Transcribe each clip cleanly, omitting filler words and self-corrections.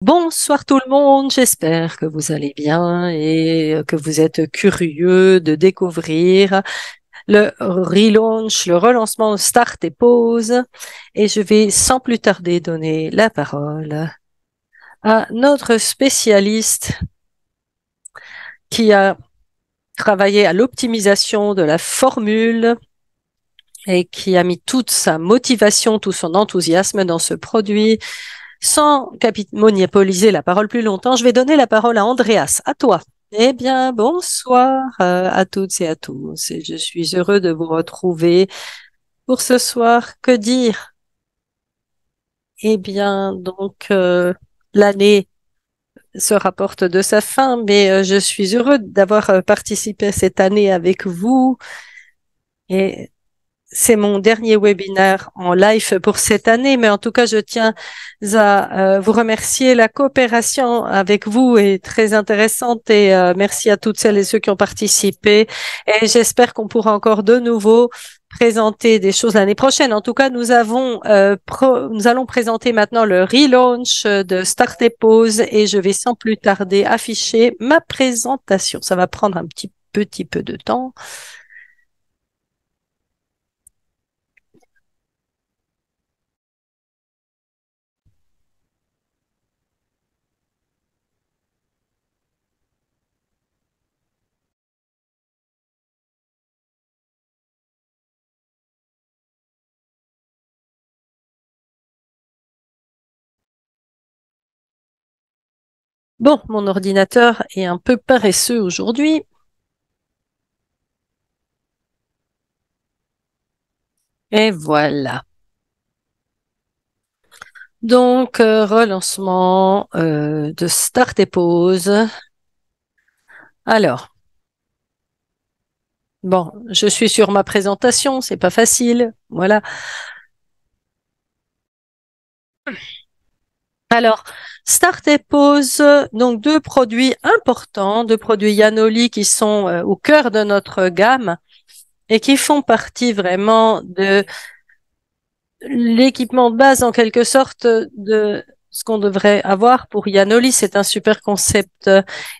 Bonsoir tout le monde, j'espère que vous allez bien et que vous êtes curieux de découvrir le relaunch, le relancement Start et Pause. Et je vais sans plus tarder donner la parole à notre spécialiste qui a travaillé à l'optimisation de la formule et qui a mis toute sa motivation, tout son enthousiasme dans ce produit. Sans monopoliser la parole plus longtemps, je vais donner la parole à Andreas. À toi. Eh bien, bonsoir à toutes et à tous. Et je suis heureux de vous retrouver pour ce soir. Que dire? Eh bien, l'année se rapporte de sa fin, mais je suis heureux d'avoir participé cette année avec vous. Et c'est mon dernier webinaire en live pour cette année, mais en tout cas, je tiens à vous remercier. La coopération avec vous est très intéressante et merci à toutes celles et ceux qui ont participé. Et j'espère qu'on pourra encore de nouveau présenter des choses l'année prochaine. En tout cas, nous allons présenter maintenant le relaunch de Start et Pause et je vais sans plus tarder afficher ma présentation. Ça va prendre un petit peu de temps. Bon, mon ordinateur est un peu paresseux aujourd'hui. Et voilà. Donc, relancement de Start et Pause. Alors, bon, je suis sur ma présentation, c'est pas facile. Voilà. Alors, Start et Pause, donc deux produits importants, deux produits Yanoli qui sont au cœur de notre gamme et qui font partie vraiment de l'équipement de base en quelque sorte de ce qu'on devrait avoir pour Yanoli. C'est un super concept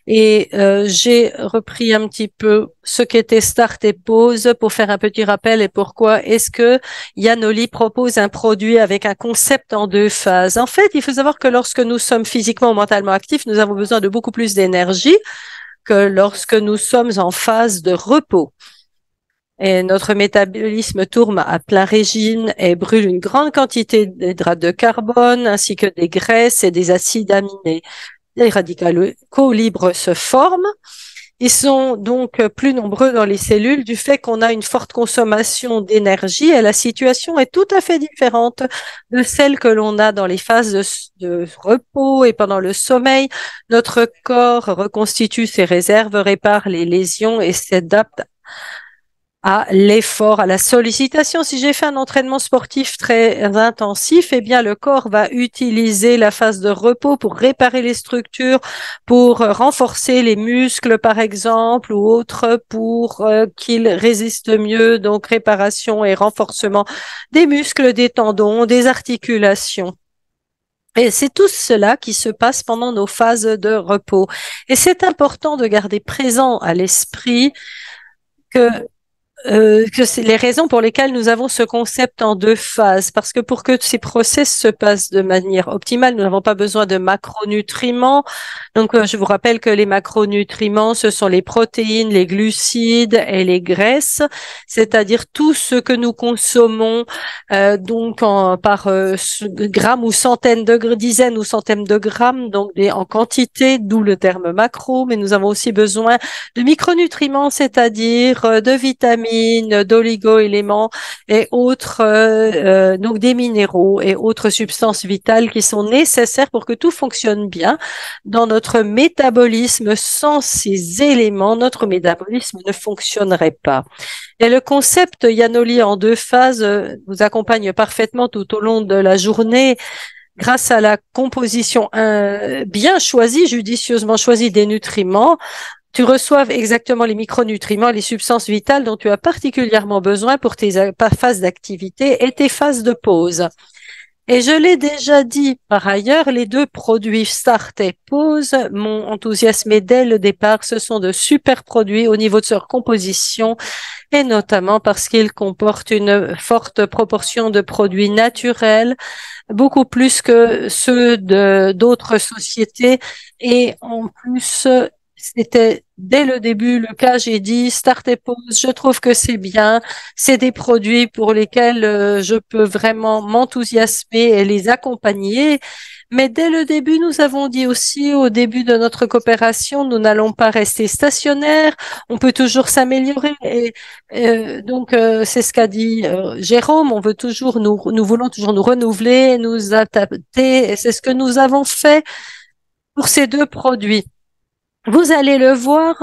et j'ai repris un petit peu ce qu'était Start et Pause pour faire un petit rappel et pourquoi est-ce que Yanoli propose un produit avec un concept en deux phases. En fait, il faut savoir que lorsque nous sommes physiquement ou mentalement actifs, nous avons besoin de beaucoup plus d'énergie que lorsque nous sommes en phase de repos. Et notre métabolisme tourne à plein régime et brûle une grande quantité d'hydrates de carbone ainsi que des graisses et des acides aminés. Les radicaux libres se forment. Ils sont donc plus nombreux dans les cellules du fait qu'on a une forte consommation d'énergie et la situation est tout à fait différente de celle que l'on a dans les phases de repos et pendant le sommeil. Notre corps reconstitue ses réserves, répare les lésions et s'adapte à l'effort, à la sollicitation. Si j'ai fait un entraînement sportif très intensif, eh bien, le corps va utiliser la phase de repos pour réparer les structures, pour renforcer les muscles, par exemple, ou autres, pour qu'ils résistent mieux. Donc, réparation et renforcement des muscles, des tendons, des articulations. Et c'est tout cela qui se passe pendant nos phases de repos. Et c'est important de garder présent à l'esprit que c'est les raisons pour lesquelles nous avons ce concept en deux phases. Parce que pour que ces process se passent de manière optimale, nous n'avons pas besoin de macronutriments. Donc, je vous rappelle que les macronutriments, ce sont les protéines, les glucides et les graisses, c'est-à-dire tout ce que nous consommons par grammes ou dizaines ou centaines de grammes, donc en quantité, d'où le terme macro. Mais nous avons aussi besoin de micronutriments, c'est-à-dire de vitamines, d'oligo-éléments et autres, donc des minéraux et autres substances vitales qui sont nécessaires pour que tout fonctionne bien dans notre métabolisme. Sans ces éléments, notre métabolisme ne fonctionnerait pas. Et le concept Yanoli en deux phases vous accompagne parfaitement tout au long de la journée grâce à la composition bien choisie, judicieusement choisie des nutriments. Tu reçois exactement les micronutriments, les substances vitales dont tu as particulièrement besoin pour tes phases d'activité et tes phases de pause. Et je l'ai déjà dit par ailleurs, les deux produits Start et Pause m'ont enthousiasmé dès le départ. Ce sont de super produits au niveau de leur composition et notamment parce qu'ils comportent une forte proportion de produits naturels, beaucoup plus que ceux de d'autres sociétés. Et en plus, c'était dès le début le cas, j'ai dit Start et Pause, je trouve que c'est bien. C'est des produits pour lesquels je peux vraiment m'enthousiasmer et les accompagner. Mais dès le début, nous avons dit aussi, au début de notre coopération, nous n'allons pas rester stationnaires, on peut toujours s'améliorer. Et c'est ce qu'a dit Jérôme, on veut toujours, nous voulons toujours nous renouveler, nous adapter, et c'est ce que nous avons fait pour ces deux produits. Vous allez le voir,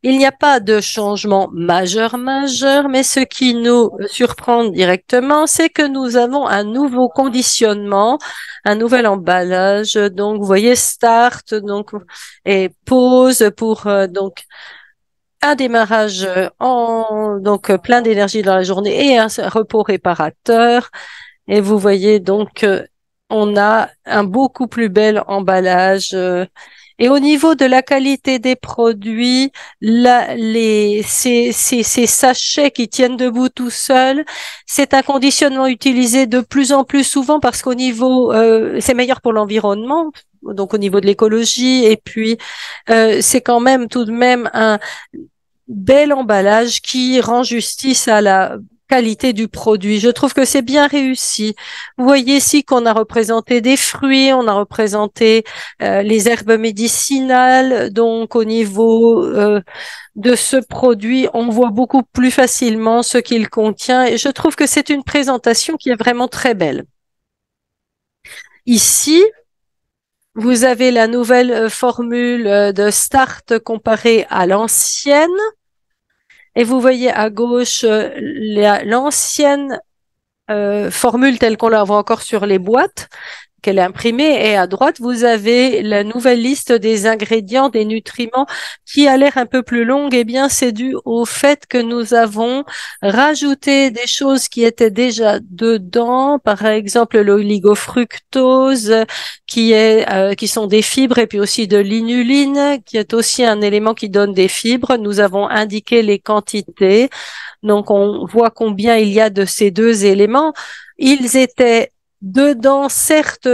il n'y a pas de changement majeur, mais ce qui nous surprend directement, c'est que nous avons un nouveau conditionnement, un nouvel emballage. Donc, vous voyez, start, donc, et pause pour, donc, un démarrage plein d'énergie dans la journée et un repos réparateur. Et vous voyez donc, on a un beaucoup plus bel emballage. Et au niveau de la qualité des produits, ces sachets qui tiennent debout tout seuls, c'est un conditionnement utilisé de plus en plus souvent parce qu'au niveau, c'est meilleur pour l'environnement, donc au niveau de l'écologie. Et puis, c'est quand même tout de même un bel emballage qui rend justice à la qualité du produit. Je trouve que c'est bien réussi. Vous voyez ici qu'on a représenté des fruits, on a représenté les herbes médicinales. Donc au niveau de ce produit, on voit beaucoup plus facilement ce qu'il contient. Et je trouve que c'est une présentation qui est vraiment très belle. Ici, vous avez la nouvelle formule de Start comparée à l'ancienne. Et vous voyez à gauche l'ancienne formule telle qu'on la voit encore sur les boîtes, qu'elle est imprimée, et à droite, vous avez la nouvelle liste des ingrédients, des nutriments, qui a l'air un peu plus longue. Eh bien, c'est dû au fait que nous avons rajouté des choses qui étaient déjà dedans, par exemple l'oligofructose, qui sont des fibres, et puis aussi de l'inuline, qui est aussi un élément qui donne des fibres. Nous avons indiqué les quantités. Donc, on voit combien il y a de ces deux éléments. Ils étaient dedans, certes,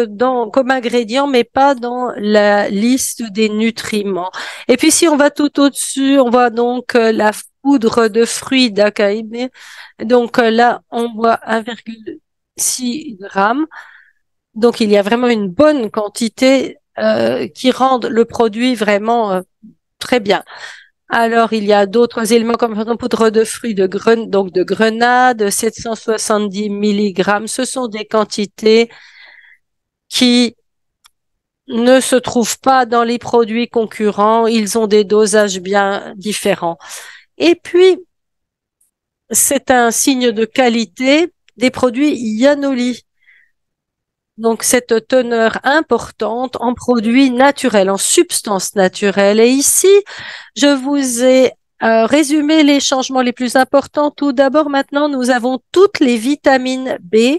comme ingrédients, mais pas dans la liste des nutriments. Et puis, si on va tout au-dessus, on voit donc la poudre de fruits d'Acaïmé. Donc là, on voit 1,6 grammes. Donc, il y a vraiment une bonne quantité qui rendent le produit vraiment très bien. Alors, il y a d'autres éléments comme la poudre de fruits de grenade, 770 milligrammes. Ce sont des quantités qui ne se trouvent pas dans les produits concurrents. Ils ont des dosages bien différents. Et puis, c'est un signe de qualité des produits Yanoli. Donc, cette teneur importante en produits naturels, en substances naturelles. Et ici, je vous ai résumé les changements les plus importants. Tout d'abord, maintenant, nous avons toutes les vitamines B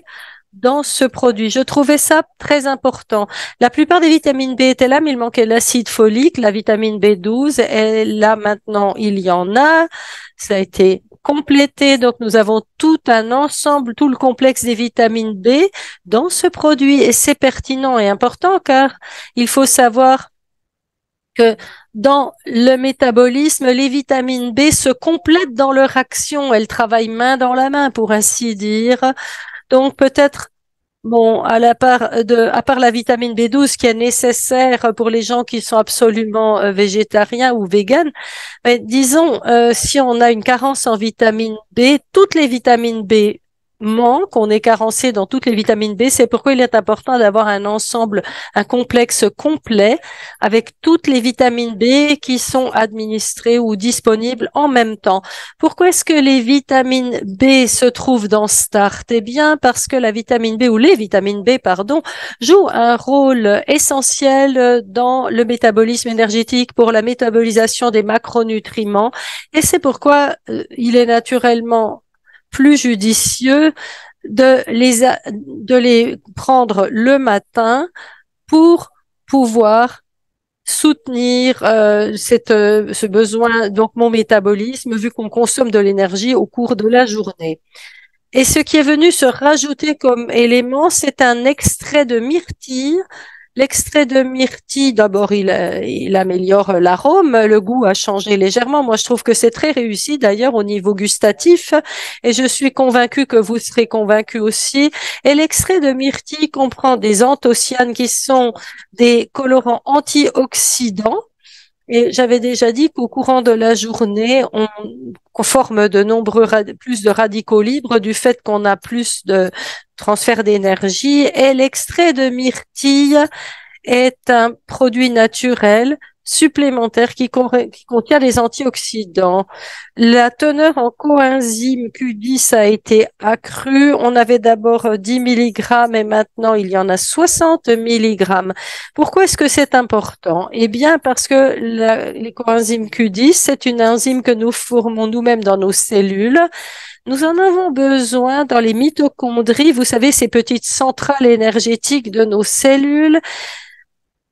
dans ce produit. Je trouvais ça très important. La plupart des vitamines B étaient là, mais il manquait l'acide folique, la vitamine B12. Et là, maintenant, il y en a. Ça a été complété. Donc, nous avons tout un ensemble, tout le complexe des vitamines B dans ce produit. Et c'est pertinent et important car il faut savoir que dans le métabolisme, les vitamines B se complètent dans leur action. Elles travaillent main dans la main, pour ainsi dire. Donc, peut-être, bon, à part la vitamine B12 qui est nécessaire pour les gens qui sont absolument végétariens ou véganes, mais disons, si on a une carence en vitamine B, toutes les vitamines B manquent, on est carencé dans toutes les vitamines B. C'est pourquoi il est important d'avoir un ensemble, un complexe complet avec toutes les vitamines B qui sont administrées ou disponibles en même temps. Pourquoi est-ce que les vitamines B se trouvent dans Start? Eh bien, parce que la vitamine B ou les vitamines B, pardon, jouent un rôle essentiel dans le métabolisme énergétique pour la métabolisation des macronutriments. Et c'est pourquoi il est naturellement plus judicieux de les prendre le matin pour pouvoir soutenir ce besoin, donc mon métabolisme, vu qu'on consomme de l'énergie au cours de la journée. Et ce qui est venu se rajouter comme élément, c'est un extrait de myrtille. L'extrait de myrtille, d'abord, il améliore l'arôme, le goût a changé légèrement. Moi, je trouve que c'est très réussi, d'ailleurs, au niveau gustatif, et je suis convaincue que vous serez convaincus aussi. Et l'extrait de myrtille comprend des anthocyanes qui sont des colorants antioxydants. Et j'avais déjà dit qu'au courant de la journée, on forme plus de radicaux libres du fait qu'on a plus de transfert d'énergie. Et l'extrait de myrtille est un produit naturel supplémentaire qui contient des antioxydants. La teneur en coenzyme Q10 a été accrue. On avait d'abord 10 mg et maintenant il y en a 60 mg. Pourquoi est-ce que c'est important? Eh bien, parce que les coenzymes Q10, c'est une enzyme que nous formons nous-mêmes dans nos cellules. Nous en avons besoin dans les mitochondries, vous savez, ces petites centrales énergétiques de nos cellules.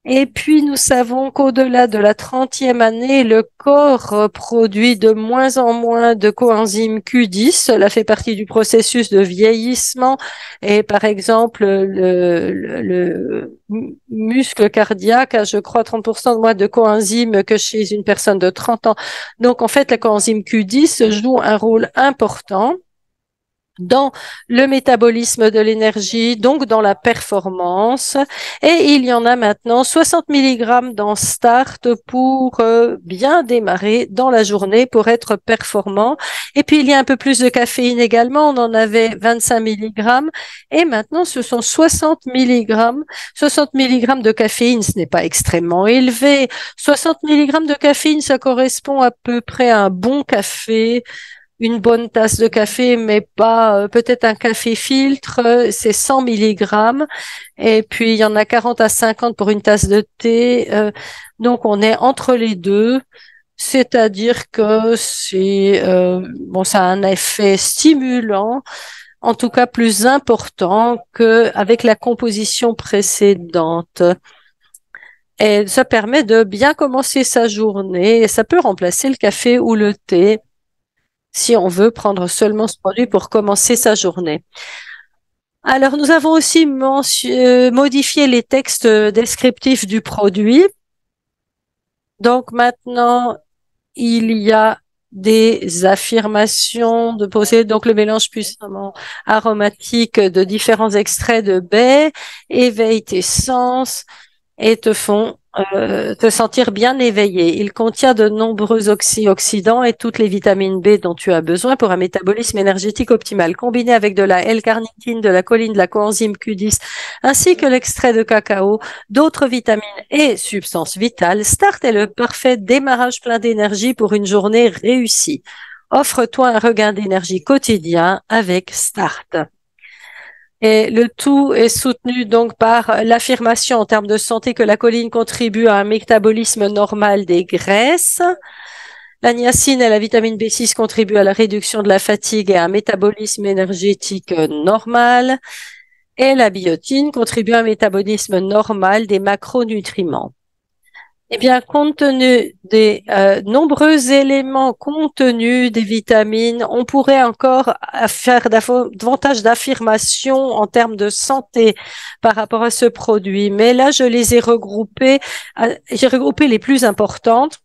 Et puis, nous savons qu'au-delà de la 30e année, le corps produit de moins en moins de coenzyme Q10. Cela fait partie du processus de vieillissement. Et par exemple, le muscle cardiaque a, je crois, 30% de moins de coenzyme que chez une personne de 30 ans. Donc, en fait, la coenzyme Q10 joue un rôle important dans le métabolisme de l'énergie, donc dans la performance. Et il y en a maintenant 60 mg dans Start pour bien démarrer dans la journée, pour être performant. Et puis, il y a un peu plus de caféine également. On en avait 25 mg. Et maintenant, ce sont 60 mg. 60 mg de caféine, ce n'est pas extrêmement élevé. 60 mg de caféine, ça correspond à peu près à un bon café, une bonne tasse de café, mais pas peut-être un café filtre, c'est 100 mg. Et puis, il y en a 40 à 50 pour une tasse de thé. Donc, on est entre les deux. C'est-à-dire que ça a un effet stimulant, en tout cas plus important qu'avec la composition précédente. Et ça permet de bien commencer sa journée et ça peut remplacer le café ou le thé si on veut prendre seulement ce produit pour commencer sa journée. Alors, nous avons aussi modifié les textes descriptifs du produit. Donc, maintenant, il y a des affirmations de poser, donc le mélange puissamment aromatique de différents extraits de baies éveille tes sens et te font te sentir bien éveillé. Il contient de nombreux oxydants et toutes les vitamines B dont tu as besoin pour un métabolisme énergétique optimal. Combiné avec de la L-carnitine, de la choline, de la coenzyme Q10, ainsi que l'extrait de cacao, d'autres vitamines et substances vitales, Start est le parfait démarrage plein d'énergie pour une journée réussie. Offre-toi un regain d'énergie quotidien avec Start. Et le tout est soutenu donc par l'affirmation en termes de santé que la choline contribue à un métabolisme normal des graisses. La niacine et la vitamine B6 contribuent à la réduction de la fatigue et à un métabolisme énergétique normal. Et la biotine contribue à un métabolisme normal des macronutriments. Eh bien, compte tenu des nombreux éléments contenus des vitamines, on pourrait encore faire davantage d'affirmations en termes de santé par rapport à ce produit. Mais là, je les ai regroupées. J'ai regroupé les plus importantes,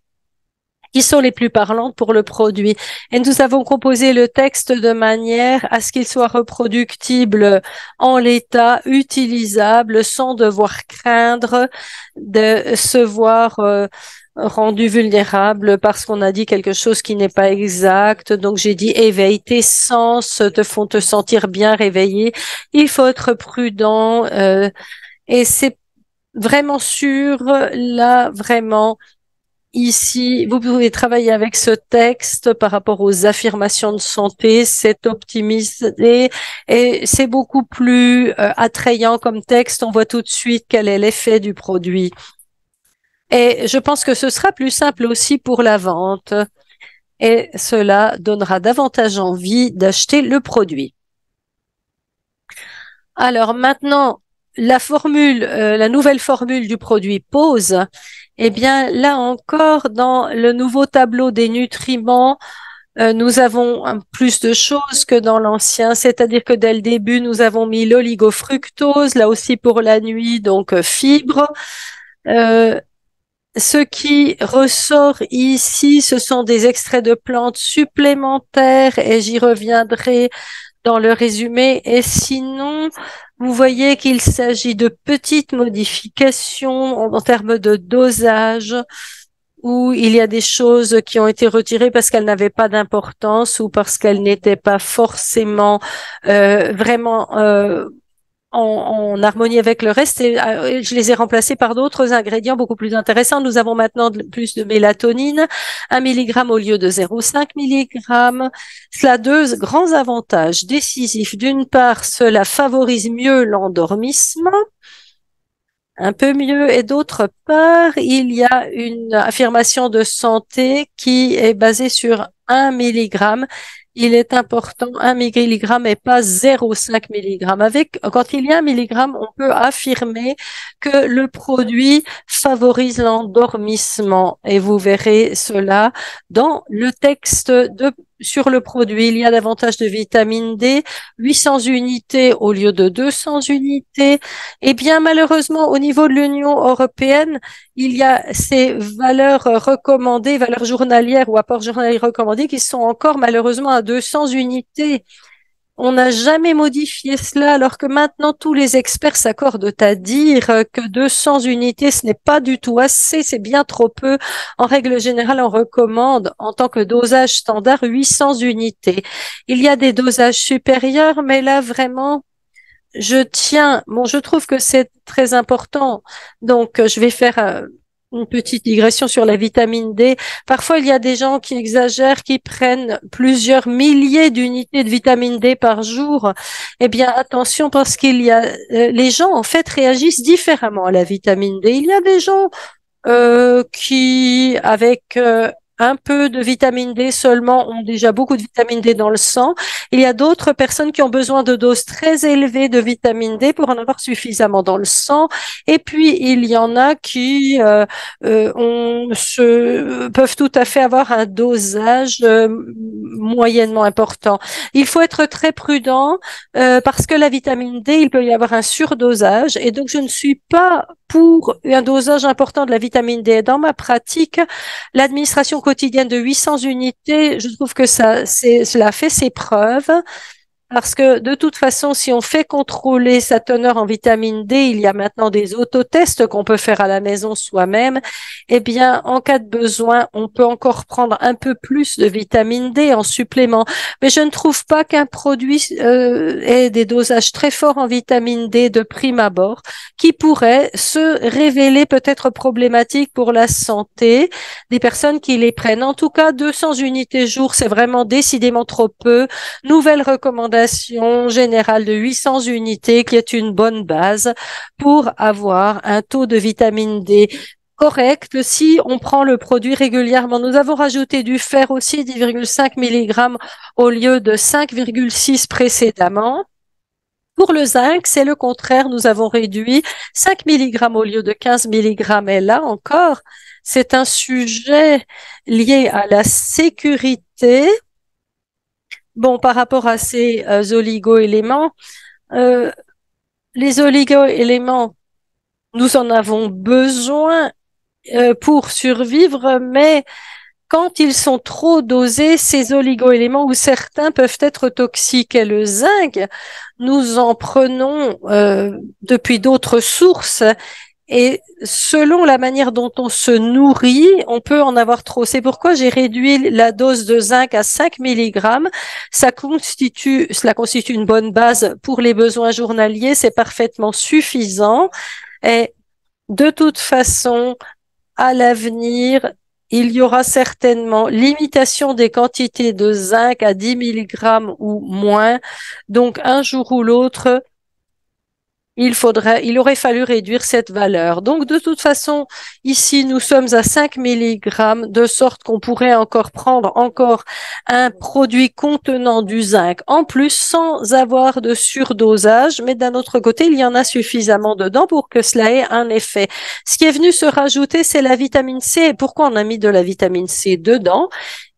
qui sont les plus parlantes pour le produit. Et nous avons composé le texte de manière à ce qu'il soit reproductible en l'état, utilisable, sans devoir craindre de se voir rendu vulnérable parce qu'on a dit quelque chose qui n'est pas exact. Donc, j'ai dit éveille tes sens, te font te sentir bien réveillé. Il faut être prudent et c'est vraiment sûr, là, vraiment, ici, vous pouvez travailler avec ce texte par rapport aux affirmations de santé, c'est optimisé et c'est beaucoup plus attrayant comme texte. On voit tout de suite quel est l'effet du produit. Et je pense que ce sera plus simple aussi pour la vente et cela donnera davantage envie d'acheter le produit. Alors maintenant, la nouvelle formule du produit Pause, eh bien là encore, dans le nouveau tableau des nutriments, nous avons plus de choses que dans l'ancien, c'est-à-dire que dès le début, nous avons mis l'oligofructose, là aussi pour la nuit, donc fibres. Euh, Ce qui ressort ici, ce sont des extraits de plantes supplémentaires et j'y reviendrai dans le résumé. Et sinon, vous voyez qu'il s'agit de petites modifications en termes de dosage où il y a des choses qui ont été retirées parce qu'elles n'avaient pas d'importance ou parce qu'elles n'étaient pas forcément vraiment en harmonie avec le reste et je les ai remplacés par d'autres ingrédients beaucoup plus intéressants. Nous avons maintenant plus de mélatonine, 1 milligramme au lieu de 0,5 milligramme. Cela a deux grands avantages décisifs. D'une part, cela favorise mieux l'endormissement, un peu mieux, et d'autre part, il y a une affirmation de santé qui est basée sur 1 milligramme. Il est important, 1 milligramme et pas 0,5 milligramme. Quand il y a 1 milligramme, on peut affirmer que le produit favorise l'endormissement et vous verrez cela dans le texte sur le produit. Il y a davantage de vitamine D, 800 unités au lieu de 200 unités. Eh bien, malheureusement, au niveau de l'Union européenne, il y a ces valeurs recommandées, valeurs journalières ou apports journaliers recommandés qui sont encore malheureusement à 200 unités. On n'a jamais modifié cela alors que maintenant tous les experts s'accordent à dire que 200 unités, ce n'est pas du tout assez, c'est bien trop peu. En règle générale, on recommande en tant que dosage standard 800 unités. Il y a des dosages supérieurs, mais là vraiment, je trouve que c'est très important. Donc, je vais faire une petite digression sur la vitamine D. Parfois, il y a des gens qui exagèrent, qui prennent plusieurs milliers d'unités de vitamine D par jour. Eh bien, attention parce les gens, en fait, réagissent différemment à la vitamine D. Il y a des gens qui, avec un peu de vitamine D seulement, ont déjà beaucoup de vitamine D dans le sang. Il y a d'autres personnes qui ont besoin de doses très élevées de vitamine D pour en avoir suffisamment dans le sang. Et puis, il y en a qui peuvent tout à fait avoir un dosage moyennement important. Il faut être très prudent parce que la vitamine D, il peut y avoir un surdosage. Et donc, je ne suis pas pour un dosage important de la vitamine D. Dans ma pratique, l'administration quotidienne de 800 unités, je trouve que cela fait ses preuves. Parce que de toute façon, si on fait contrôler sa teneur en vitamine D, il y a maintenant des autotests qu'on peut faire à la maison soi-même. Eh bien, en cas de besoin, on peut encore prendre un peu plus de vitamine D en supplément. Mais je ne trouve pas qu'un produit ait des dosages très forts en vitamine D de prime abord, qui pourraient se révéler peut-être problématiques pour la santé des personnes qui les prennent. En tout cas, 200 unités jour, c'est vraiment décidément trop peu. Nouvelle recommandation générale de 800 unités qui est une bonne base pour avoir un taux de vitamine D correct si on prend le produit régulièrement. Nous avons rajouté du fer aussi, 10,5 mg au lieu de 5,6 précédemment. Pour le zinc, c'est le contraire. Nous avons réduit 5 mg au lieu de 15 mg. Et là encore, c'est un sujet lié à la sécurité. Bon, par rapport à ces oligo-éléments, euh, les oligo-éléments, nous en avons besoin pour survivre, mais quand ils sont trop dosés, ces oligo-éléments ou certains peuvent être toxiques. Et le zinc, nous en prenons depuis d'autres sources. Et selon la manière dont on se nourrit, on peut en avoir trop. C'est pourquoi j'ai réduit la dose de zinc à 5 mg. Cela constitue une bonne base pour les besoins journaliers. C'est parfaitement suffisant. Et de toute façon, à l'avenir, il y aura certainement limitation des quantités de zinc à 10 mg ou moins. Donc, un jour ou l'autre, il aurait fallu réduire cette valeur. Donc, de toute façon, ici, nous sommes à 5 milligrammes, de sorte qu'on pourrait encore prendre encore un produit contenant du zinc en plus sans avoir de surdosage. Mais d'un autre côté, il y en a suffisamment dedans pour que cela ait un effet. Ce qui est venu se rajouter, c'est la vitamine C. Et pourquoi on a mis de la vitamine C dedans?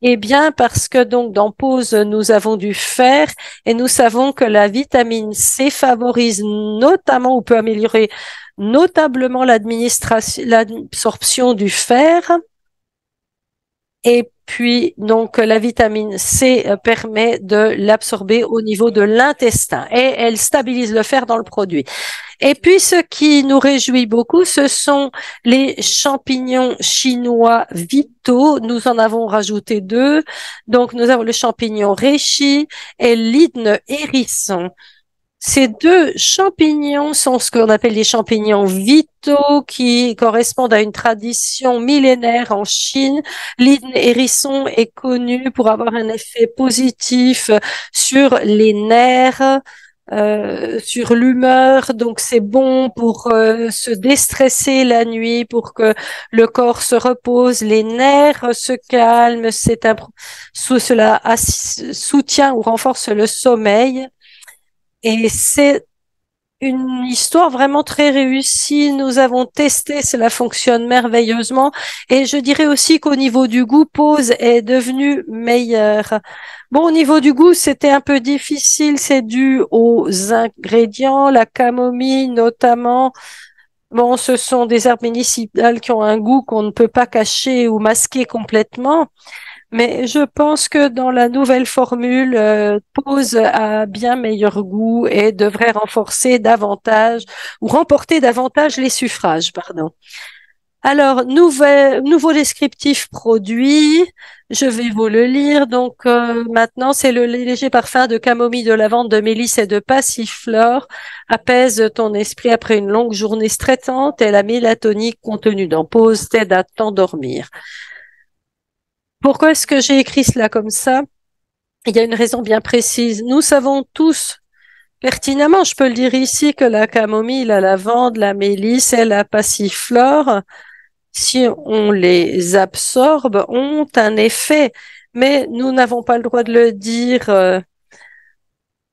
Eh bien, parce que donc dans Pause, nous avons du fer et nous savons que la vitamine C favorise notamment ou peut améliorer notablement l'absorption du fer. Et puis, donc, la vitamine C permet de l'absorber au niveau de l'intestin et elle stabilise le fer dans le produit. Et puis, ce qui nous réjouit beaucoup, ce sont les champignons chinois vitaux. Nous en avons rajouté 2. Donc, nous avons le champignon reishi et l'hydne hérisson. Ces 2 champignons sont ce qu'on appelle des champignons vitaux qui correspondent à une tradition millénaire en Chine. L'hydne hérisson est connu pour avoir un effet positif sur les nerfs, sur l'humeur. Donc, c'est bon pour se déstresser la nuit, pour que le corps se repose, les nerfs se calment. Cela soutient ou renforce le sommeil. Et c'est une histoire vraiment très réussie. Nous avons testé, cela fonctionne merveilleusement. Et je dirais aussi qu'au niveau du goût, Pause est devenu meilleur. Bon, au niveau du goût, c'était un peu difficile. C'est dû aux ingrédients, la camomille notamment. Bon, ce sont des herbes médicinales qui ont un goût qu'on ne peut pas cacher ou masquer complètement. Mais je pense que dans la nouvelle formule, Pause a bien meilleur goût et devrait renforcer davantage ou remporter davantage les suffrages, pardon. Alors, nouveau descriptif produit, je vais vous le lire. Donc, maintenant, c'est le léger parfum de camomille, de lavande, de mélisse et de passiflore apaise ton esprit après une longue journée stressante et la mélatonine contenue dans Pause t'aide à t'endormir. Pourquoi est-ce que j'ai écrit cela comme ça? Il y a une raison bien précise. Nous savons tous pertinemment, je peux le dire ici, que la camomille, la lavande, la mélisse et la passiflore, si on les absorbe, ont un effet. Mais nous n'avons pas le droit de le dire.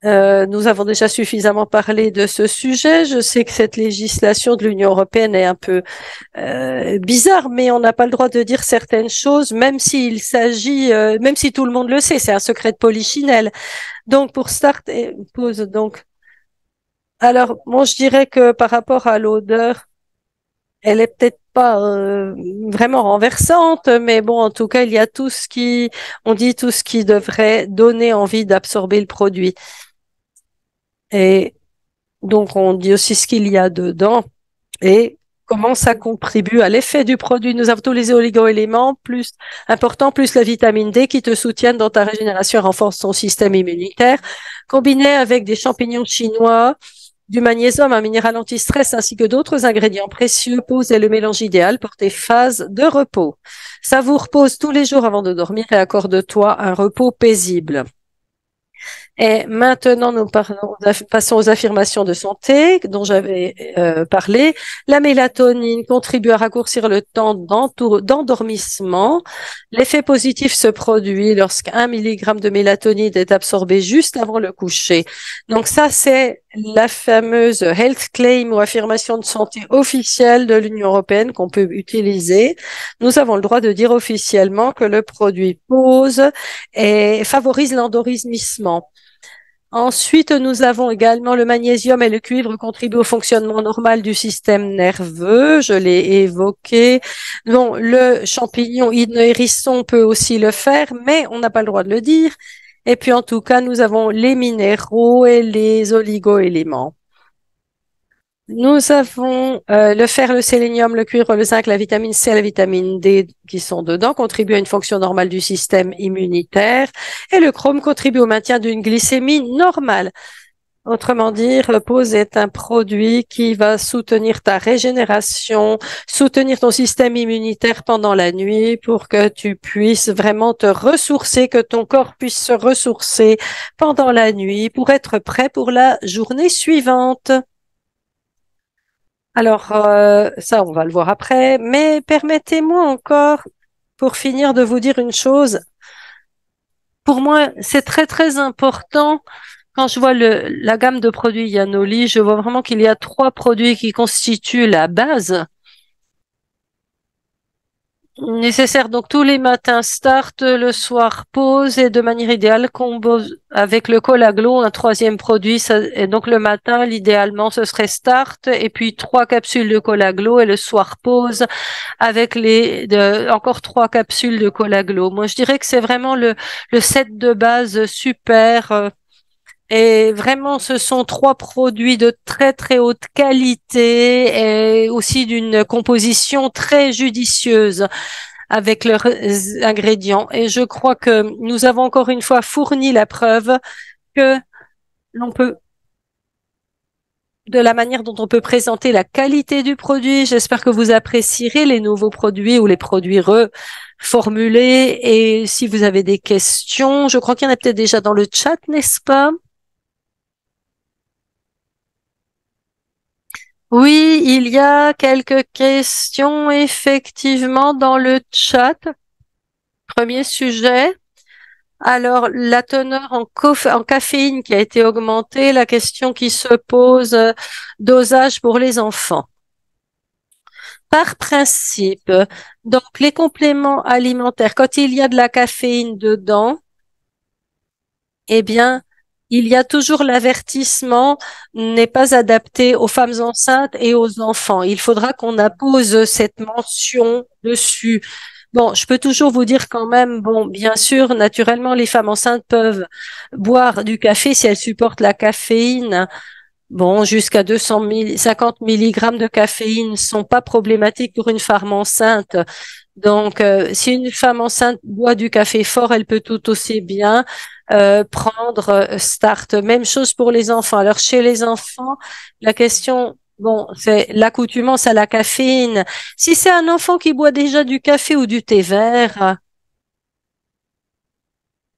Nous avons déjà suffisamment parlé de ce sujet. Je sais que cette législation de l'Union européenne est un peu bizarre, mais on n'a pas le droit de dire certaines choses, même s'il s'agit, même si tout le monde le sait, c'est un secret de polichinelle. Donc pour Start et Pause, donc. Alors, bon, je dirais que par rapport à l'odeur, elle est peut-être pas vraiment renversante, mais bon, en tout cas, il y a on dit tout ce qui devrait donner envie d'absorber le produit. Et donc, on dit aussi ce qu'il y a dedans et comment ça contribue à l'effet du produit. Nous avons tous les oligo-éléments plus importants, plus la vitamine D qui te soutiennent dans ta régénération et renforce ton système immunitaire, combiné avec des champignons chinois, du magnésium, un minéral anti-stress ainsi que d'autres ingrédients précieux. Pause est le mélange idéal pour tes phases de repos. Savoure Pause tous les jours avant de dormir et accorde-toi un repos paisible. Et maintenant, nous passons aux affirmations de santé dont j'avais parlé. La mélatonine contribue à raccourcir le temps d'endormissement. L'effet positif se produit lorsqu'un milligramme de mélatonine est absorbé juste avant le coucher. Donc ça, c'est la fameuse health claim ou affirmation de santé officielle de l'Union européenne qu'on peut utiliser. Nous avons le droit de dire officiellement que le produit Pause et favorise l'endormissement. Ensuite, nous avons également le magnésium et le cuivre contribuent au fonctionnement normal du système nerveux. Je l'ai évoqué. Bon, le champignon hydne hérisson peut aussi le faire, mais on n'a pas le droit de le dire. Et puis, en tout cas, nous avons les minéraux et les oligo-éléments. Nous avons le fer, le sélénium, le cuivre, le zinc, la vitamine C, la vitamine D qui sont dedans, contribuent à une fonction normale du système immunitaire. Et le chrome contribue au maintien d'une glycémie normale. Autrement dit, Pause est un produit qui va soutenir ta régénération, soutenir ton système immunitaire pendant la nuit pour que tu puisses vraiment te ressourcer, que ton corps puisse se ressourcer pendant la nuit pour être prêt pour la journée suivante. Alors, ça, on va le voir après, mais permettez-moi encore, pour finir, de vous dire une chose. Pour moi, c'est très, très important. Quand je vois la gamme de produits Yanoli, je vois vraiment qu'il y a trois produits qui constituent la base nécessaire. Donc, tous les matins, start, le soir, pause, et de manière idéale, combo avec le Colaglo, un troisième produit. Et donc, le matin, l'idéalement, ce serait start, et puis trois capsules de Colaglo, et le soir, pause, avec encore trois capsules de Colaglo. Moi, je dirais que c'est vraiment le set de base super. Et vraiment, ce sont trois produits de très très haute qualité et aussi d'une composition très judicieuse avec leurs ingrédients. Et je crois que nous avons encore une fois fourni la preuve que l'on peut, de la manière dont on peut présenter la qualité du produit. J'espère que vous apprécierez les nouveaux produits ou les produits reformulés. Et si vous avez des questions, je crois qu'il y en a peut-être déjà dans le chat, n'est-ce pas? Oui, il y a quelques questions effectivement dans le chat. Premier sujet. Alors, la teneur en caféine qui a été augmentée, la question qui se pose, dosage pour les enfants. Par principe, donc les compléments alimentaires, quand il y a de la caféine dedans, eh bien, il y a toujours l'avertissement n'est pas adapté aux femmes enceintes et aux enfants. Il faudra qu'on appose cette mention dessus. Bon, je peux toujours vous dire quand même, bon, bien sûr, naturellement, les femmes enceintes peuvent boire du café si elles supportent la caféine. Bon, jusqu'à 250 milligrammes de caféine ne sont pas problématiques pour une femme enceinte. Donc, si une femme enceinte boit du café fort, elle peut tout aussi bien prendre Start. Même chose pour les enfants. Alors, chez les enfants, la question, bon, c'est l'accoutumance à la caféine. Si c'est un enfant qui boit déjà du café ou du thé vert,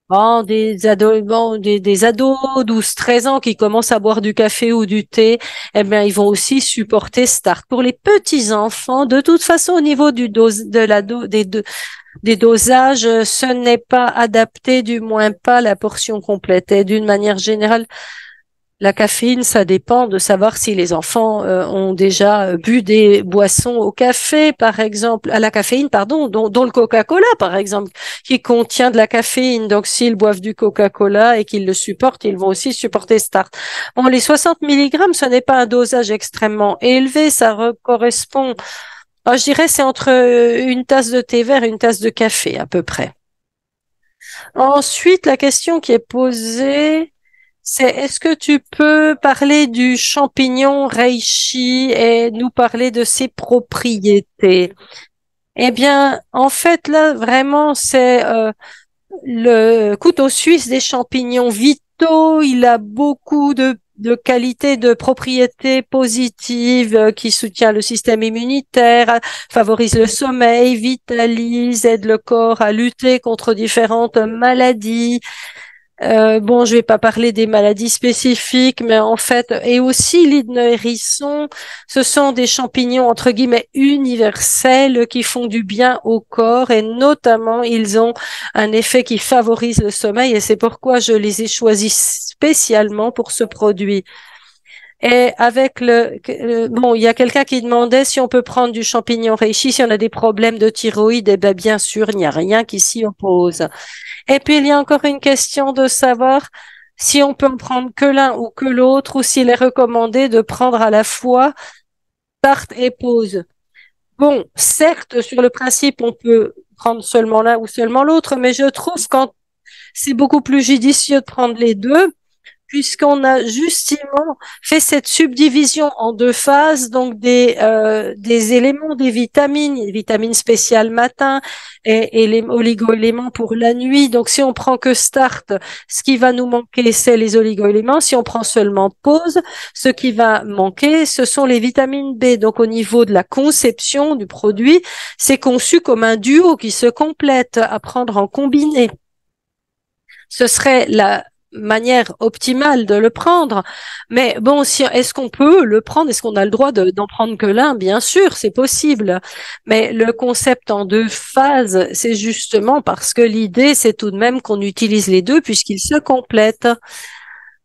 bon, des ados 12-13 ans qui commencent à boire du café ou du thé, eh bien, ils vont aussi supporter Start. Pour les petits enfants, de toute façon, au niveau du dose, de la do, des dosages, ce n'est pas adapté, du moins pas la portion complète. Et d'une manière générale, la caféine, ça dépend de savoir si les enfants ont déjà bu des boissons au café, par exemple, à la caféine, pardon, dont le Coca-Cola, par exemple, qui contient de la caféine. Donc, s'ils boivent du Coca-Cola et qu'ils le supportent, ils vont aussi supporter Start. Bon, les 60 milligrammes, ce n'est pas un dosage extrêmement élevé, ça correspond, je dirais, c'est entre une tasse de thé vert et une tasse de café, à peu près. Ensuite, la question qui est posée, c'est est-ce que tu peux parler du champignon reishi et nous parler de ses propriétés? Eh bien, en fait, là, vraiment, c'est le couteau suisse des champignons vitaux. Il a beaucoup de qualités, de propriétés positives qui soutient le système immunitaire, favorise le sommeil, vitalise, aide le corps à lutter contre différentes maladies. Bon, je vais pas parler des maladies spécifiques, mais en fait, et aussi l'hydne hérisson, ce sont des champignons entre guillemets universels qui font du bien au corps et notamment ils ont un effet qui favorise le sommeil et c'est pourquoi je les ai choisis spécialement pour ce produit. Et avec bon, il y a quelqu'un qui demandait si on peut prendre du champignon reishi si on a des problèmes de thyroïde. Eh ben, bien sûr, il n'y a rien qui s'y oppose. Et puis, il y a encore une question de savoir si on peut en prendre que l'un ou que l'autre, ou s'il est recommandé de prendre à la fois tarte et pause. Bon, certes, sur le principe, on peut prendre seulement l'un ou seulement l'autre, mais je trouve quand c'est beaucoup plus judicieux de prendre les deux puisqu'on a justement fait cette subdivision en deux phases, donc des éléments, des vitamines, les vitamines spéciales matin et les oligo-éléments pour la nuit. Donc si on prend que Start, ce qui va nous manquer, c'est les oligo-éléments. Si on prend seulement pause, ce qui va manquer, ce sont les vitamines B. Donc au niveau de la conception du produit, c'est conçu comme un duo qui se complète à prendre en combiné. Ce serait la manière optimale de le prendre. Mais bon, si, est-ce qu'on peut le prendre? Est-ce qu'on a le droit d'en prendre que l'un? Bien sûr, c'est possible. Mais le concept en deux phases, c'est justement parce que l'idée, c'est tout de même qu'on utilise les deux puisqu'ils se complètent.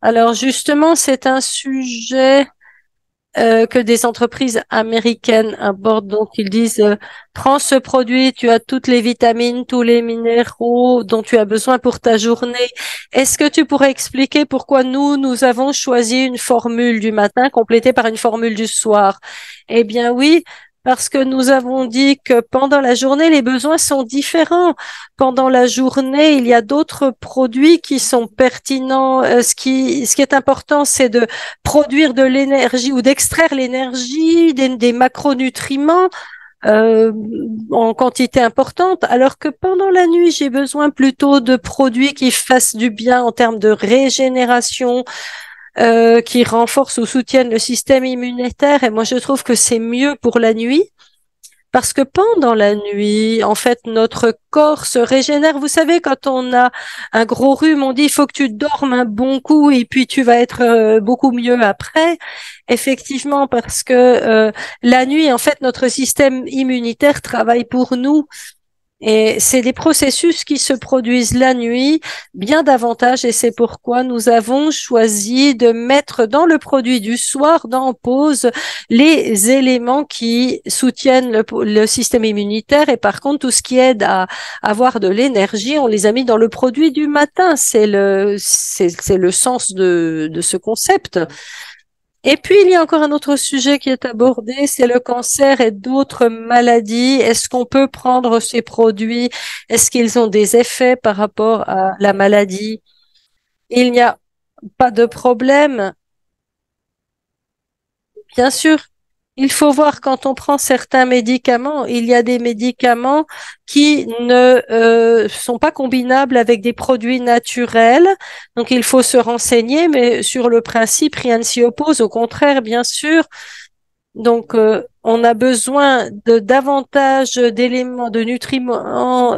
Alors justement, c'est un sujet que des entreprises américaines abordent. Donc, ils disent, prends ce produit, tu as toutes les vitamines, tous les minéraux dont tu as besoin pour ta journée. Est-ce que tu pourrais expliquer pourquoi nous avons choisi une formule du matin complétée par une formule du soir? Eh bien, oui. Parce que nous avons dit que pendant la journée, les besoins sont différents. Pendant la journée, il y a d'autres produits qui sont pertinents. Ce qui est important, c'est de produire de l'énergie ou d'extraire l'énergie des macronutriments euh, en quantité importante, alors que pendant la nuit, j'ai besoin plutôt de produits qui fassent du bien en termes de régénération, qui renforcent ou soutiennent le système immunitaire. Et moi, je trouve que c'est mieux pour la nuit. Parce que pendant la nuit, en fait, notre corps se régénère. Vous savez, quand on a un gros rhume, on dit il faut que tu dormes un bon coup et puis tu vas être beaucoup mieux après. Effectivement, parce que la nuit, en fait, notre système immunitaire travaille pour nous. Et c'est des processus qui se produisent la nuit bien davantage et c'est pourquoi nous avons choisi de mettre dans le produit du soir, dans pause, les éléments qui soutiennent le système immunitaire et par contre tout ce qui aide à avoir de l'énergie, on les a mis dans le produit du matin. C'est le sens de ce concept. Et puis, il y a encore un autre sujet qui est abordé, c'est le cancer et d'autres maladies. Est-ce qu'on peut prendre ces produits? Est-ce qu'ils ont des effets par rapport à la maladie? Il n'y a pas de problème. Bien sûr, il faut voir quand on prend certains médicaments, il y a des médicaments qui ne sont pas combinables avec des produits naturels. Donc, il faut se renseigner, mais sur le principe, rien ne s'y oppose. Au contraire, bien sûr. Donc, on a besoin de davantage d'éléments, de nutriments.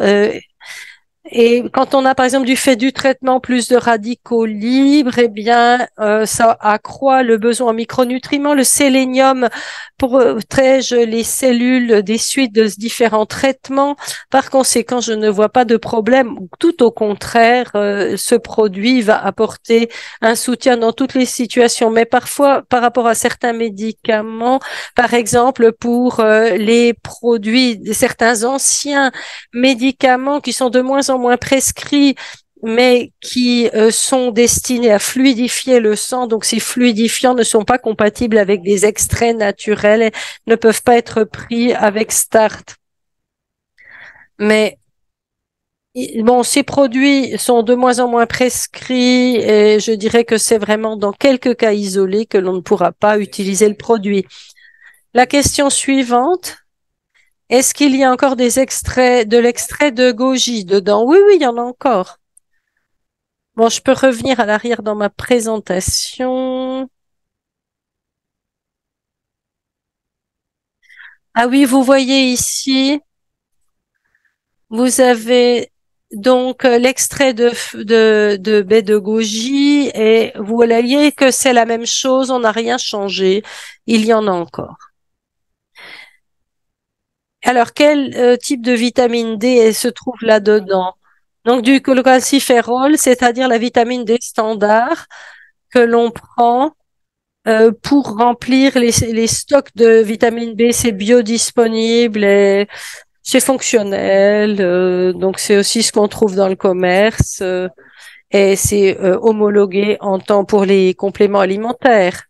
Et quand on a, par exemple, du fait du traitement plus de radicaux libres, eh bien, ça accroît le besoin en micronutriments. Le sélénium protège les cellules des suites de différents traitements. Par conséquent, je ne vois pas de problème. Tout au contraire, ce produit va apporter un soutien dans toutes les situations. Mais parfois, par rapport à certains médicaments, par exemple, pour les produits, certains anciens médicaments qui sont de moins en moins prescrits, mais qui sont destinés à fluidifier le sang. Donc, ces fluidifiants ne sont pas compatibles avec des extraits naturels et ne peuvent pas être pris avec Start. Mais bon, ces produits sont de moins en moins prescrits et je dirais que c'est vraiment dans quelques cas isolés que l'on ne pourra pas utiliser le produit. La question suivante. Est-ce qu'il y a encore des extraits, de l'extrait de goji dedans? Oui, oui, il y en a encore. Bon, je peux revenir à l'arrière dans ma présentation. Ah oui, vous voyez ici, vous avez donc l'extrait de baie de goji et vous voyez que c'est la même chose, on n'a rien changé. Il y en a encore. Alors, quel type de vitamine D se trouve là-dedans? Donc, du cholecalciferol, c'est-à-dire la vitamine D standard que l'on prend pour remplir les stocks de vitamine B. C'est biodisponible et c'est fonctionnel. Donc, c'est aussi ce qu'on trouve dans le commerce et c'est homologué en temps pour les compléments alimentaires.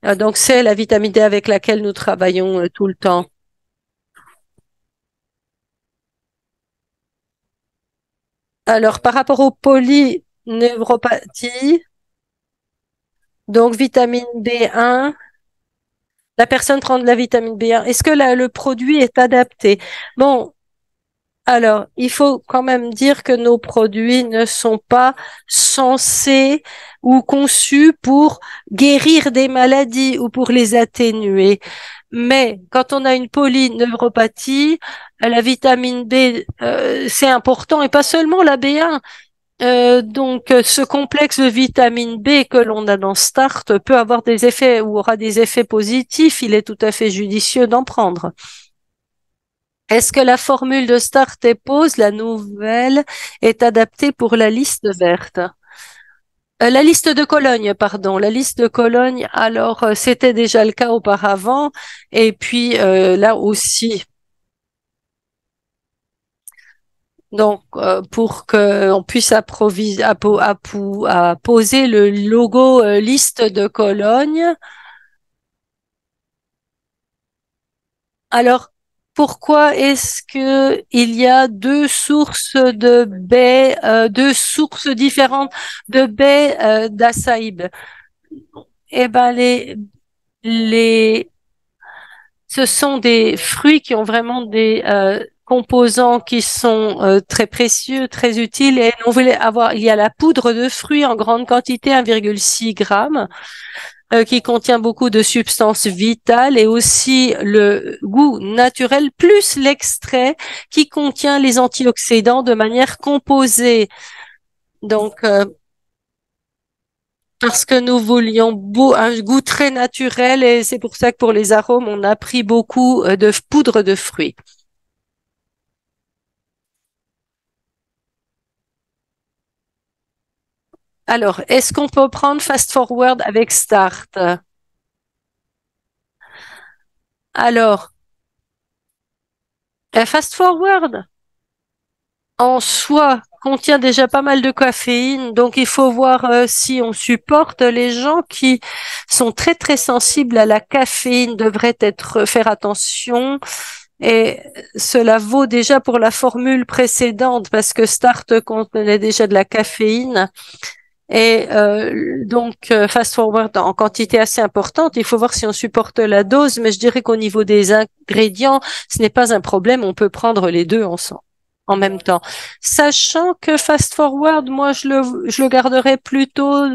Donc, c'est la vitamine D avec laquelle nous travaillons tout le temps. Alors, par rapport aux polyneuropathies, donc vitamine B1, la personne prend de la vitamine B1. Est-ce que le produit est adapté? Bon, alors, il faut quand même dire que nos produits ne sont pas censés ou conçus pour guérir des maladies ou pour les atténuer. Mais quand on a une polyneuropathie, la vitamine B, c'est important et pas seulement la B1. Ce complexe de vitamine B que l'on a dans Start peut avoir des effets ou aura des effets positifs. Il est tout à fait judicieux d'en prendre. Est-ce que la formule de Start et Pause, la nouvelle, est adaptée pour la liste verte? La liste de Cologne, pardon, la liste de Cologne. Alors, c'était déjà le cas auparavant, et puis là aussi. Donc, pour qu'on puisse poser le logo liste de Cologne. Alors, pourquoi est-ce que il y a deux sources de baies, deux sources différentes de baies d'Asaïb? Eh ben, les, ce sont des fruits qui ont vraiment des composants qui sont très précieux, très utiles. Et on voulait avoir, il y a la poudre de fruits en grande quantité, 1,6 grammes, qui contient beaucoup de substances vitales et aussi le goût naturel, plus l'extrait qui contient les antioxydants de manière composée. Donc, parce que nous voulions un goût très naturel et c'est pour ça que pour les arômes, on a pris beaucoup de poudre de fruits. Alors, est-ce qu'on peut prendre Fast Forward avec Start? Alors, Fast Forward en soi contient déjà pas mal de caféine, donc il faut voir si on supporte. Les gens qui sont très très sensibles à la caféine devraient faire attention. Et cela vaut déjà pour la formule précédente parce que Start contenait déjà de la caféine. Et Fast Forward en quantité assez importante. Il faut voir si on supporte la dose, mais je dirais qu'au niveau des ingrédients, ce n'est pas un problème. On peut prendre les deux ensemble en même temps. Sachant que Fast Forward, moi, je le garderais plutôt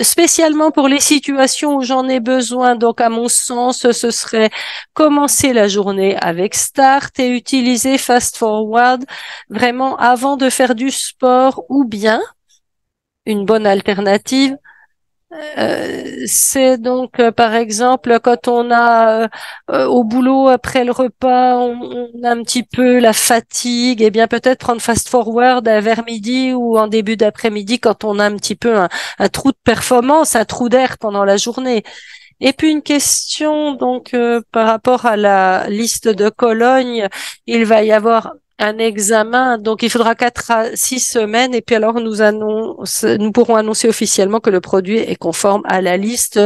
spécialement pour les situations où j'en ai besoin. Donc, à mon sens, ce serait commencer la journée avec Start et utiliser Fast Forward vraiment avant de faire du sport ou bien une bonne alternative. C'est donc, par exemple, quand on a au boulot après le repas, on a un petit peu la fatigue, et bien peut-être prendre fast forward vers midi ou en début d'après-midi quand on a un petit peu un trou de performance, un trou d'air pendant la journée. Et puis une question donc par rapport à la liste de Cologne, il va y avoir un examen, donc il faudra 4 à 6 semaines et puis alors nous pourrons annoncer officiellement que le produit est conforme à la liste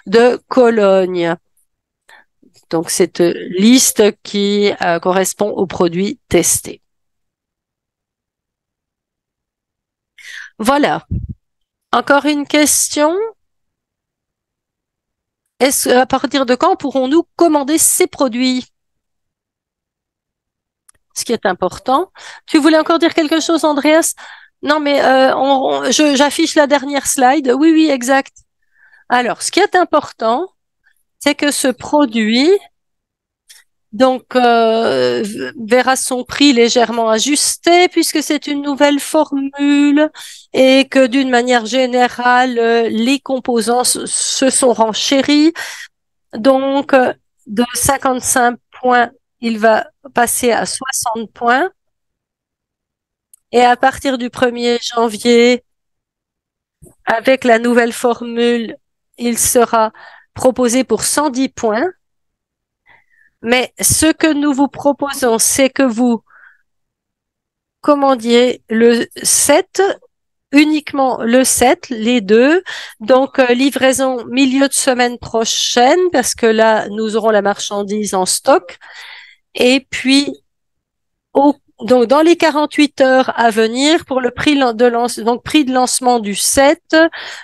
de Cologne. Donc cette liste qui correspond aux produits testés. Voilà. Encore une question? À partir de quand pourrons-nous commander ces produits? Ce qui est important. Tu voulais encore dire quelque chose, Andreas? Non, mais j'affiche la dernière slide. Oui, oui, exact. Alors, ce qui est important, c'est que ce produit, verra son prix légèrement ajusté puisque c'est une nouvelle formule et que d'une manière générale, les composants se sont renchéris. Donc, de 55 points, il va passer à 60 points. Et à partir du 1er janvier, avec la nouvelle formule, il sera proposé pour 110 points. Mais ce que nous vous proposons, c'est que vous commandiez le 7, uniquement le 7, les deux. Donc, livraison milieu de semaine prochaine, parce que là, nous aurons la marchandise en stock. Et puis, donc, dans les 48 heures à venir, pour le prix prix de lancement du 7,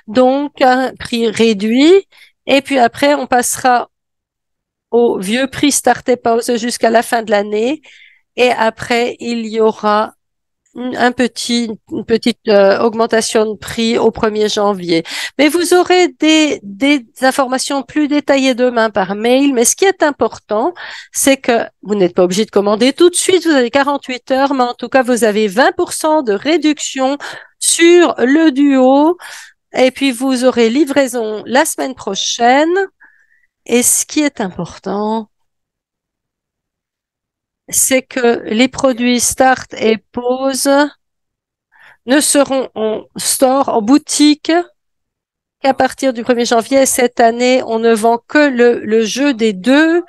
donc un prix réduit. Et puis après, on passera au vieux prix Start et Pause jusqu'à la fin de l'année. Et après, il y aura une petite augmentation de prix au 1er janvier. Mais vous aurez des informations plus détaillées demain par mail. Mais ce qui est important, c'est que vous n'êtes pas obligé de commander tout de suite. Vous avez 48 heures, mais en tout cas, vous avez 20% de réduction sur le duo. Et puis, vous aurez livraison la semaine prochaine. Et ce qui est important, c'est que les produits Start et Pause ne seront en store, en boutique, qu'à partir du 1er janvier. Cette année, on ne vend que le jeu des deux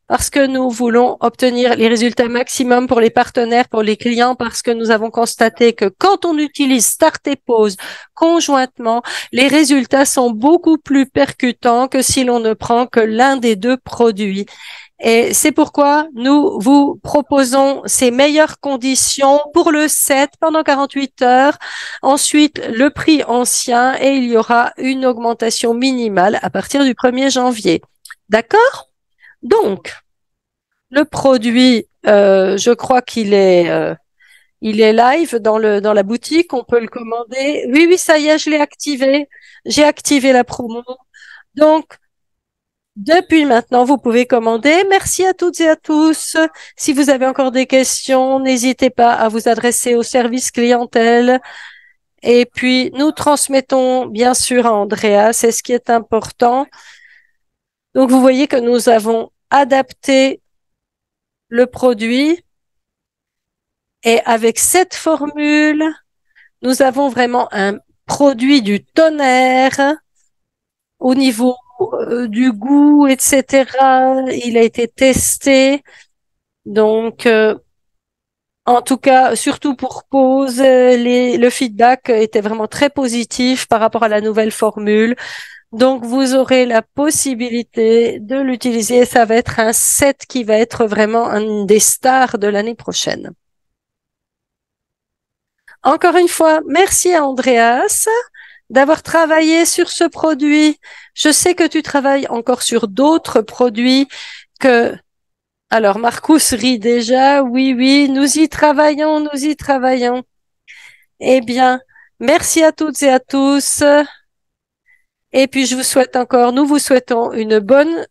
parce que nous voulons obtenir les résultats maximum pour les partenaires, pour les clients, parce que nous avons constaté que quand on utilise Start et Pause conjointement, les résultats sont beaucoup plus percutants que si l'on ne prend que l'un des deux produits. Et c'est pourquoi nous vous proposons ces meilleures conditions pour le 7 pendant 48 heures. Ensuite, le prix ancien et il y aura une augmentation minimale à partir du 1er janvier. D'accord? Donc, le produit, je crois il est live dans la boutique. On peut le commander. Oui, oui, ça y est, je l'ai activé. J'ai activé la promo. Donc, depuis maintenant, vous pouvez commander. Merci à toutes et à tous. Si vous avez encore des questions, n'hésitez pas à vous adresser au service clientèle. Et puis, nous transmettons bien sûr à Andrea, c'est ce qui est important. Donc, vous voyez que nous avons adapté le produit et avec cette formule, nous avons vraiment un produit du tonnerre au niveau du goût, etc. Il a été testé. Donc, en tout cas, surtout pour Pause, le feedback était vraiment très positif par rapport à la nouvelle formule. Donc, vous aurez la possibilité de l'utiliser. Ça va être un set qui va être vraiment un des stars de l'année prochaine. Encore une fois, merci à Andreas d'avoir travaillé sur ce produit. Je sais que tu travailles encore sur d'autres produits que... Alors, Marcus rit déjà. Oui, oui, nous y travaillons, nous y travaillons. Eh bien, merci à toutes et à tous. Et puis, nous vous souhaitons une bonne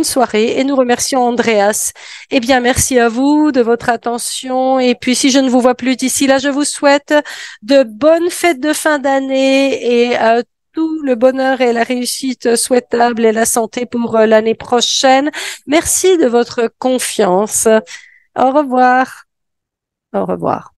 soirée et nous remercions Andreas. Eh bien, merci à vous de votre attention. Et puis, si je ne vous vois plus d'ici là, je vous souhaite de bonnes fêtes de fin d'année et tout le bonheur et la réussite souhaitable et la santé pour l'année prochaine. Merci de votre confiance. Au revoir. Au revoir.